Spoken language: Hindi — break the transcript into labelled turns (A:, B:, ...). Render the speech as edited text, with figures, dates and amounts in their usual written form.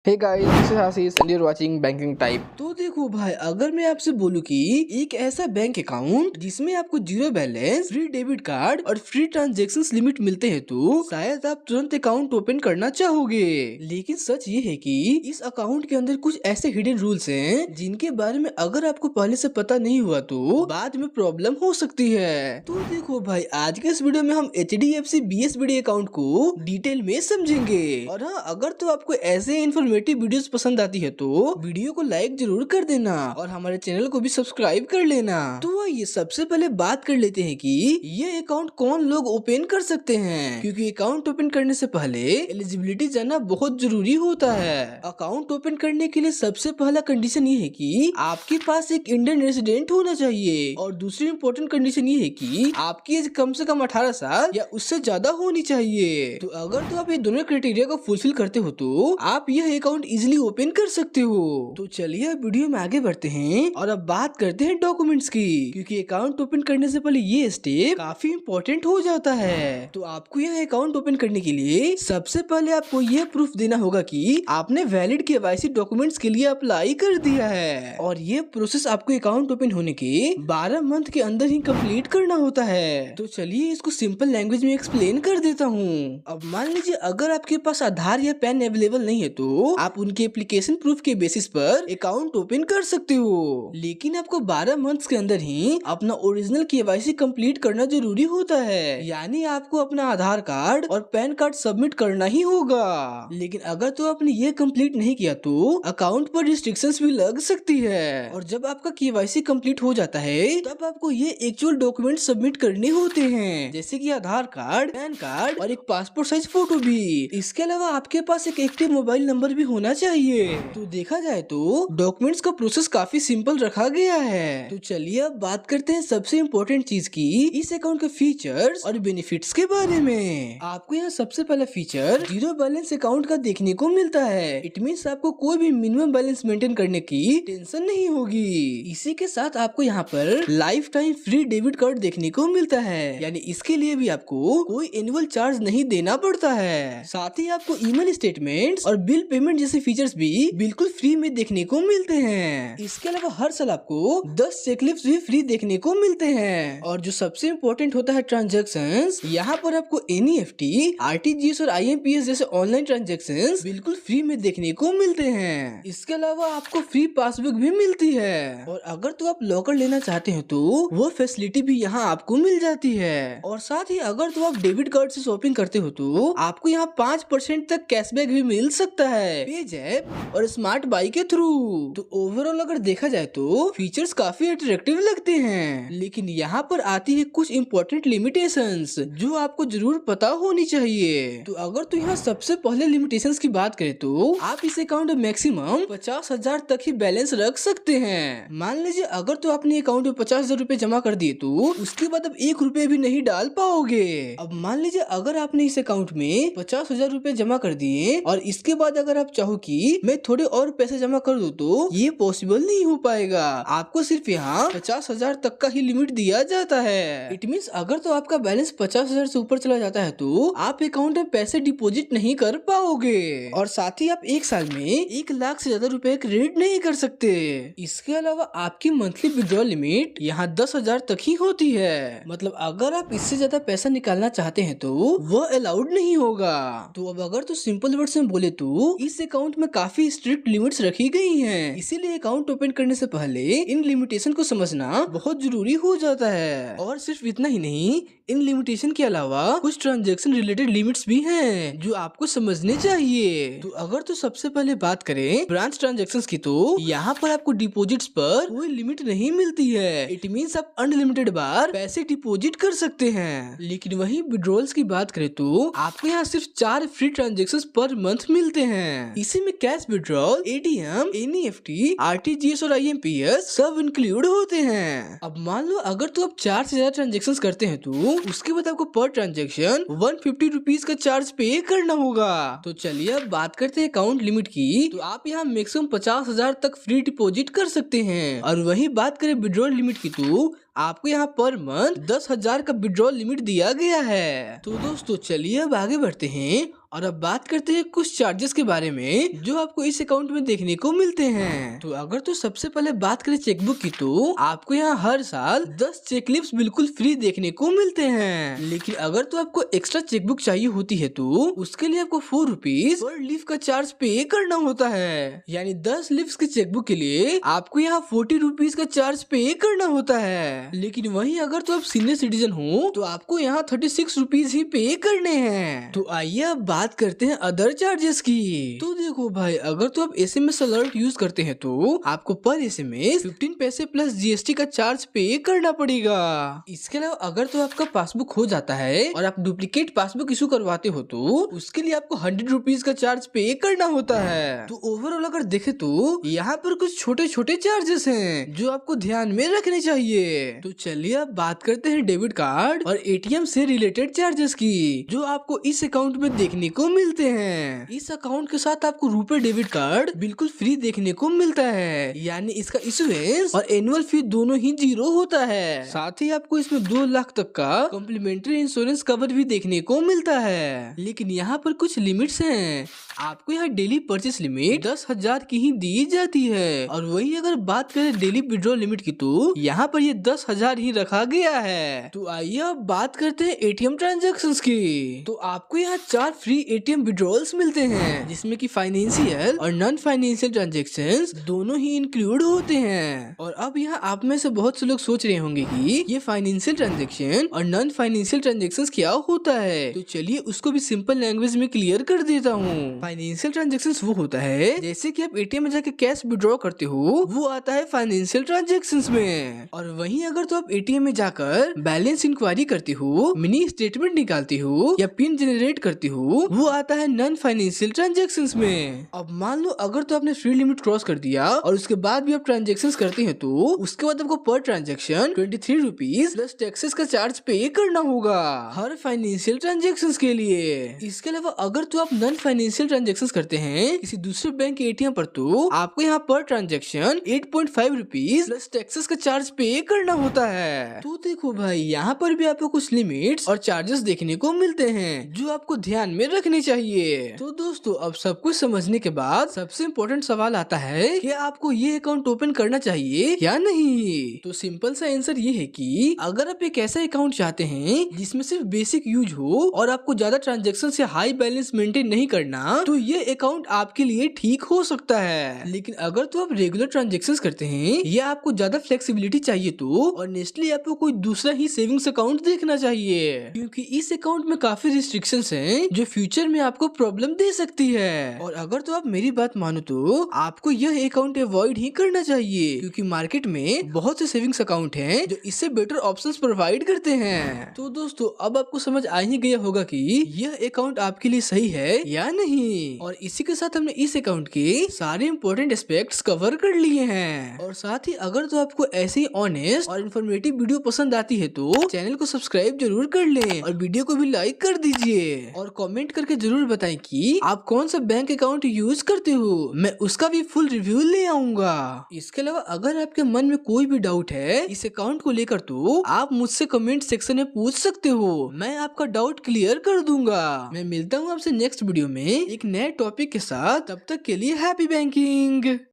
A: Hey guys, this is Ashish and you are watching banking type. तो देखो भाई, अगर मैं आपसे बोलूं कि एक ऐसा बैंक अकाउंट जिसमें आपको zero balance, free debit card और फ्री ट्रांजैक्शन लिमिट मिलते हैं तो शायद आप तुरंत अकाउंट ओपन करना चाहोगे। लेकिन सच ये है कि इस अकाउंट के अंदर कुछ ऐसे हिडन रूल्स हैं जिनके बारे में अगर आपको पहले से पता नहीं हुआ तो बाद में प्रॉब्लम हो सकती है। तो देखो भाई, आज के इस वीडियो में हम HDFC BSBD अकाउंट को डिटेल में समझेंगे। और हाँ, अगर तो आपको ऐसे इन्फॉर्मेटिव वीडियोस पसंद आती है तो वीडियो को लाइक जरूर कर देना और हमारे चैनल को भी सब्सक्राइब कर लेना। तो आइए सबसे पहले बात कर लेते हैं कि ये अकाउंट कौन लोग ओपन कर सकते हैं, क्योंकि अकाउंट ओपन करने से पहले एलिजिबिलिटी जानना बहुत जरूरी होता है। अकाउंट ओपन करने के लिए सबसे पहला कंडीशन ये है कि आपके पास एक इंडियन रेसिडेंट होना चाहिए और दूसरी इम्पोर्टेंट कंडीशन ये है कि आपकी एज कम से कम 18 साल या उससे ज्यादा होनी चाहिए। तो अगर तो आप ये दोनों क्राइटेरिया को फुलफिल करते हो तो आप यह अकाउंट इजिली ओपन कर सकते हो। तो चलिए अब वीडियो में आगे बढ़ते हैं और अब बात करते हैं डॉक्यूमेंट्स की, क्योंकि अकाउंट ओपन करने से पहले ये स्टेप काफी इम्पोर्टेंट हो जाता है। तो आपको यह अकाउंट ओपन करने के लिए सबसे पहले आपको यह प्रूफ देना होगा कि आपने वैलिड KYC डॉक्यूमेंट्स के लिए अप्लाई कर दिया है और ये प्रोसेस आपको अकाउंट ओपन होने के 12 मंथ के अंदर ही कंप्लीट करना होता है। तो चलिए इसको सिंपल लैंग्वेज में एक्सप्लेन कर देता हूँ। अब मान लीजिए अगर आपके पास आधार या पैन अवेलेबल नहीं है तो आप उनके एप्लीकेशन प्रूफ के बेसिस पर अकाउंट ओपन कर सकते हो, लेकिन आपको 12 मंथ्स के अंदर ही अपना ओरिजिनल KYC कंप्लीट करना जरूरी होता है। यानी आपको अपना आधार कार्ड और पैन कार्ड सबमिट करना ही होगा। लेकिन अगर तो आपने ये कंप्लीट नहीं किया तो अकाउंट पर रिस्ट्रिक्शंस भी लग सकती है। और जब आपका KYC कंप्लीट हो जाता है तब आपको ये एक्चुअल डॉक्यूमेंट सबमिट करने होते हैं, जैसे कि आधार कार्ड, पैन कार्ड और एक पासपोर्ट साइज फोटो भी। इसके अलावा आपके पास एक एक्टिव मोबाइल नंबर भी होना चाहिए। तो देखा जाए तो डॉक्यूमेंट्स का प्रोसेस काफी सिंपल रखा गया है। तो चलिए अब बात करते हैं सबसे इम्पोर्टेंट चीज की, इस अकाउंट के फीचर्स और बेनिफिट्स के बारे में। आपको यहाँ सबसे पहला फीचर जीरो बैलेंस अकाउंट का देखने को मिलता है। इट मीन्स आपको कोई भी मिनिमम बैलेंस मेंटेन करने की टेंशन नहीं होगी। इसी के साथ आपको यहाँ पर life time free debit card देखने को मिलता है, यानी इसके लिए भी आपको कोई एनुअल चार्ज नहीं देना पड़ता है। साथ ही आपको ईमेल स्टेटमेंट्स और बिल पेमेंट जैसे फीचर्स भी बिल्कुल फ्री में देखने को मिलते हैं। इसके अलावा हर साल आपको 10 चेकलिस्ट भी फ्री देखने को मिलते हैं। और जो सबसे इम्पोर्टेंट होता है ट्रांजैक्शंस, यहाँ पर आपको NEFT, RTGS और IMPS जैसे ऑनलाइन ट्रांजैक्शंस बिल्कुल फ्री में देखने को मिलते हैं। इसके अलावा आपको फ्री पासबुक भी मिलती है और अगर तो आप लॉकर लेना चाहते हो तो वो फैसिलिटी भी यहाँ आपको मिल जाती है। और साथ ही अगर तो आप डेबिट कार्ड से शॉपिंग करते हो तो आपको यहाँ 5% तक कैशबैक भी मिल सकता है पेज ऐप और स्मार्ट बाई के थ्रू। तो ओवरऑल अगर देखा जाए तो फीचर्स काफी अट्रैक्टिव लगते हैं, लेकिन यहाँ पर आती है कुछ इम्पोर्टेंट लिमिटेशंस जो आपको जरूर पता होनी चाहिए। तो अगर तो यहाँ सबसे पहले लिमिटेशंस की बात करें तो आप इस अकाउंट में मैक्सिमम 50,000 तक ही बैलेंस रख सकते हैं। मान लीजिए अगर तो आपने अकाउंट में 50,000 रुपए जमा कर दिए तो उसके बाद अब 1 रुपए भी नहीं डाल पाओगे। अब मान लीजिए अगर आपने इस अकाउंट में 50,000 रुपए जमा कर दिए और इसके बाद अगर आप चाहो कि मैं थोड़े और पैसे जमा कर दूं तो ये पॉसिबल नहीं हो पाएगा। आपको सिर्फ यहाँ 50,000 तक का ही लिमिट दिया जाता है। इट मीन्स अगर तो आपका बैलेंस 50,000 से ऊपर चला जाता है तो आप अकाउंट में पैसे डिपॉजिट नहीं कर पाओगे। और साथ ही आप एक साल में 1 लाख से ज्यादा रुपए क्रेडिट नहीं कर सकते। इसके अलावा आपकी मंथली विड्रॉल लिमिट यहाँ 10,000 तक ही होती है। मतलब अगर आप इससे ज्यादा पैसा निकालना चाहते हैं तो वो अलाउड नहीं होगा। तो अब अगर तो सिंपल वर्ड्स में बोले तो इस अकाउंट में काफी स्ट्रिक्ट लिमिट्स रखी गई हैं। इसीलिए अकाउंट ओपन करने से पहले इन लिमिटेशन को समझना बहुत जरूरी हो जाता है। और सिर्फ इतना ही नहीं, इन लिमिटेशन के अलावा कुछ ट्रांजैक्शन रिलेटेड लिमिट्स भी हैं जो आपको समझने चाहिए। तो अगर तो सबसे पहले बात करें ब्रांच ट्रांजैक्शंस की तो यहाँ पर आपको डिपॉजिट्स पर कोई लिमिट नहीं मिलती है। इट मीन्स आप अनलिमिटेड बार पैसे डिपॉजिट कर सकते हैं। लेकिन वहीं विड्रॉल्स की बात करें तो आपको यहाँ सिर्फ 4 फ्री ट्रांजैक्शंस पर मंथ मिलते हैं। इसी में cash withdrawal, ATM, NEFT, RTGS और IMPS सब इंक्लूड होते हैं। अब मान लो अगर तो आप 4 से ज्यादा ट्रांजैक्शन करते हैं तो उसके बाद आपको पर ट्रांजैक्शन 150 रुपीज का चार्ज पे करना होगा। तो चलिए अब बात करते हैं अकाउंट लिमिट की। तो आप यहाँ मैक्सिमम 50,000 तक फ्री डिपॉजिट कर सकते हैं। और वही बात करें विड्रॉल लिमिट की तो आपको यहाँ पर मंथ 10,000 का विड्रॉल लिमिट दिया गया है। तो दोस्तों चलिए अब आगे बढ़ते हैं और अब बात करते हैं कुछ चार्जेस के बारे में जो आपको इस अकाउंट में देखने को मिलते हैं। तो अगर तो सबसे पहले बात करें चेकबुक की, तो आपको यहाँ हर साल 10 चेकलिप्स बिल्कुल फ्री देखने को मिलते हैं। लेकिन अगर तो आपको एक्स्ट्रा चेकबुक चाहिए होती है तो उसके लिए आपको 4 रुपीज पर लीफ का चार्ज पे करना होता है। यानी 10 लीव्स के चेकबुक के लिए आपको यहाँ 40 रुपीज का चार्ज पे करना होता है। लेकिन वहीं अगर तो आप सीनियर सिटीजन हो तो आपको यहाँ 36 रुपीज ही पे करने हैं। तो आइए अब बात करते हैं अदर चार्जेस की। तो देखो भाई, अगर तो आप SMS अलर्ट यूज करते हैं तो आपको पर SMS 15 पैसे प्लस GST का चार्ज पे करना पड़ेगा। इसके अलावा अगर तो आपका पासबुक हो जाता है और आप डुप्लीकेट पासबुक इशू करवाते हो तो उसके लिए आपको 100 रुपीज का चार्ज पे करना होता है। तो ओवरऑल अगर देखे तो यहाँ पर कुछ छोटे छोटे चार्जेस हैं जो आपको ध्यान में रखने चाहिए। तो चलिए अब बात करते हैं डेबिट कार्ड और ATM से रिलेटेड चार्जेस की जो आपको इस अकाउंट में देखने को मिलते हैं। इस अकाउंट के साथ आपको रुपए डेबिट कार्ड बिल्कुल फ्री देखने को मिलता है, यानी इसका इशुएंस और एनुअल फी दोनों ही 0 होता है। साथ ही आपको इसमें 2 लाख तक का कॉम्प्लीमेंट्री इंश्योरेंस कवर भी देखने को मिलता है। लेकिन यहाँ पर कुछ लिमिट्स हैं। आपको यहाँ डेली परचेस लिमिट 10,000 की ही दी जाती है और वही अगर बात करें डेली विड्रॉल लिमिट की तो यहाँ पर ये 10,000 ही रखा गया है। तो आइए अब बात करते हैं ATM ट्रांजैक्शंस की। तो आपको यहाँ 4 फ्री ATM विड्रॉल्स मिलते हैं जिसमें कि फाइनेंशियल और नॉन फाइनेंशियल ट्रांजैक्शंस दोनों ही इंक्लूड होते हैं। और अब यहाँ आप में से बहुत से लोग सोच रहे होंगे कि ये फाइनेंशियल ट्रांजैक्शन और नॉन फाइनेंशियल ट्रांजैक्शंस क्या होता है। तो चलिए उसको भी सिंपल लैंग्वेज में क्लियर कर देता हूँ। फाइनेंशियल ट्रांजैक्शंस वो होता है जैसे कि आप ATM में जाके कैश विड्रॉ करते हो, वो आता है फाइनेंशियल ट्रांजैक्शंस में। और वहीं अगर तो आप ATM में जाकर बैलेंस इंक्वायरी करते हो, मिनी स्टेटमेंट निकालते हो या पिन जनरेट करते हो, वो आता है नॉन फाइनेंशियल ट्रांजैक्शंस में। अब मान लो अगर तो आपने फ्री लिमिट क्रॉस कर दिया और उसके बाद भी आप ट्रांजैक्शंस करते हैं तो उसके बाद आपको पर ट्रांजैक्शन 23 रुपीज प्लस टैक्सेस का चार्ज पे करना होगा हर फाइनेंशियल ट्रांजैक्शंस के लिए। इसके अलावा अगर तो आप नॉन फाइनेंशियल ट्रांजैक्शंस करते हैं किसी दूसरे बैंक के ATM पर तो आपको यहाँ पर ट्रांजैक्शन 8.5 रुपीज प्लस टैक्सेस का चार्ज पे करना होता है। तो देखो भाई, यहाँ पर भी आपको कुछ लिमिट्स और चार्जेस देखने को मिलते हैं जो आपको ध्यान में रखने चाहिए। तो दोस्तों, अब सब कुछ समझने के बाद सबसे इम्पोर्टेंट सवाल आता है कि आपको ये अकाउंट ओपन करना चाहिए या नहीं। तो सिंपल सा आंसर ये है कि अगर आप एक ऐसा अकाउंट चाहते हैं जिसमें सिर्फ बेसिक यूज हो और आपको ज्यादा ट्रांजैक्शन से हाई बैलेंस मेंटेन नहीं करना, तो ये अकाउंट आपके लिए ठीक हो सकता है। लेकिन अगर तो आप रेगुलर ट्रांजैक्शन करते हैं या आपको ज्यादा फ्लेक्सिबिलिटी चाहिए तो ऑनेस्टली आपको कोई दूसरा ही सेविंग्स अकाउंट देखना चाहिए, क्योंकि इस अकाउंट में काफी रिस्ट्रिक्शंस हैं जो फ्यूचर में आपको प्रॉब्लम दे सकती है। और अगर तो आप मेरी बात मानो तो आपको यह अकाउंट अवॉइड ही करना चाहिए, क्योंकि मार्केट में बहुत से सेविंग्स अकाउंट हैं जो इससे बेटर ऑप्शंस प्रोवाइड करते हैं। तो दोस्तों, अब आपको समझ आ ही गया होगा कि यह अकाउंट आपके लिए सही है या नहीं। और इसी के साथ हमने इस अकाउंट के सारे इंपॉर्टेंट एस्पेक्ट्स कवर कर लिए हैं। और साथ ही अगर तो आपको ऐसी ऑनेस्ट और इन्फॉर्मेटिव वीडियो पसंद आती है तो चैनल को सब्सक्राइब जरूर कर लें और वीडियो को भी लाइक कर दीजिए और कमेंट करके जरूर बताएं कि आप कौन सा बैंक अकाउंट यूज करते हो, मैं उसका भी फुल रिव्यू ले आऊंगा। इसके अलावा अगर आपके मन में कोई भी डाउट है इस अकाउंट को लेकर तो आप मुझसे कमेंट सेक्शन में पूछ सकते हो, मैं आपका डाउट क्लियर कर दूंगा। मैं मिलता हूँ आपसे नेक्स्ट वीडियो में एक नए टॉपिक के साथ, तब तक के लिए हैप्पी बैंकिंग।